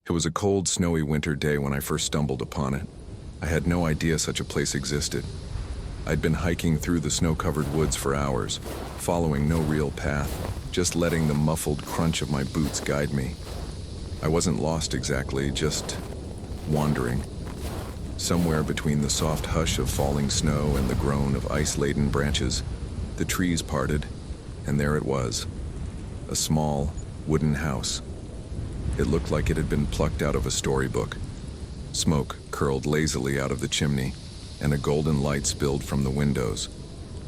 It was a cold, snowy winter day when I first stumbled upon it. I had no idea such a place existed. I'd been hiking through the snow-covered woods for hours, following no real path, just letting the muffled crunch of my boots guide me. I wasn't lost exactly, just wandering. Somewhere between the soft hush of falling snow and the groan of ice-laden branches, the trees parted, and there it was, a small, wooden house. It looked like it had been plucked out of a storybook. Smoke curled lazily out of the chimney, and a golden light spilled from the windows.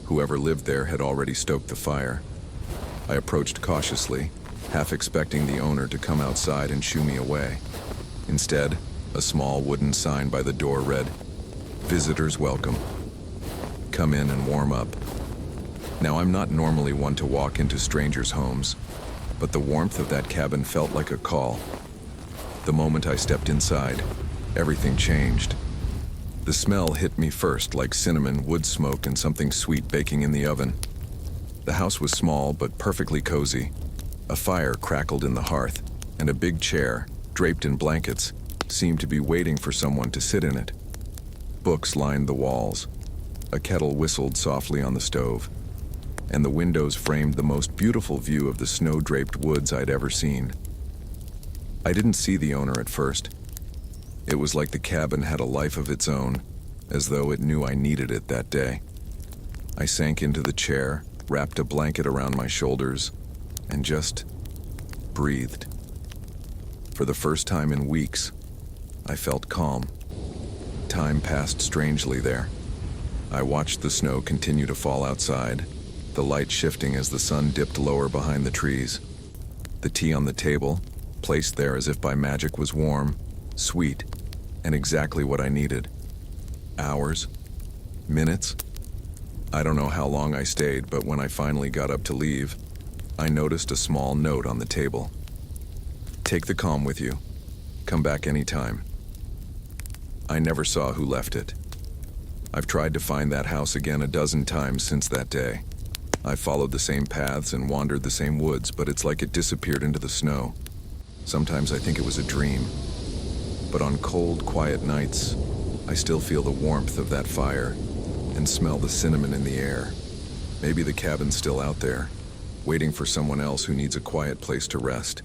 Whoever lived there had already stoked the fire. I approached cautiously, half expecting the owner to come outside and shoo me away. Instead, a small wooden sign by the door read, "Visitors welcome. Come in and warm up." Now, I'm not normally one to walk into strangers' homes, but the warmth of that cabin felt like a call. The moment I stepped inside, everything changed. The smell hit me first like cinnamon, wood smoke, and something sweet baking in the oven. The house was small but perfectly cozy. A fire crackled in the hearth, and a big chair, draped in blankets, seemed to be waiting for someone to sit in it. Books lined the walls. A kettle whistled softly on the stove, and the windows framed the most beautiful view of the snow-draped woods I'd ever seen. I didn't see the owner at first. It was like the cabin had a life of its own, as though it knew I needed it that day. I sank into the chair, wrapped a blanket around my shoulders, and just breathed. For the first time in weeks, I felt calm. Time passed strangely there. I watched the snow continue to fall outside, the light shifting as the sun dipped lower behind the trees. The tea on the table, placed there as if by magic, was warm, sweet, and exactly what I needed. Hours? Minutes? I don't know how long I stayed, but when I finally got up to leave, I noticed a small note on the table. "Take the calm with you. Come back anytime." I never saw who left it. I've tried to find that house again a dozen times since that day. I followed the same paths and wandered the same woods, but it's like it disappeared into the snow. Sometimes I think it was a dream. But on cold, quiet nights, I still feel the warmth of that fire and smell the cinnamon in the air. Maybe the cabin's still out there, waiting for someone else who needs a quiet place to rest.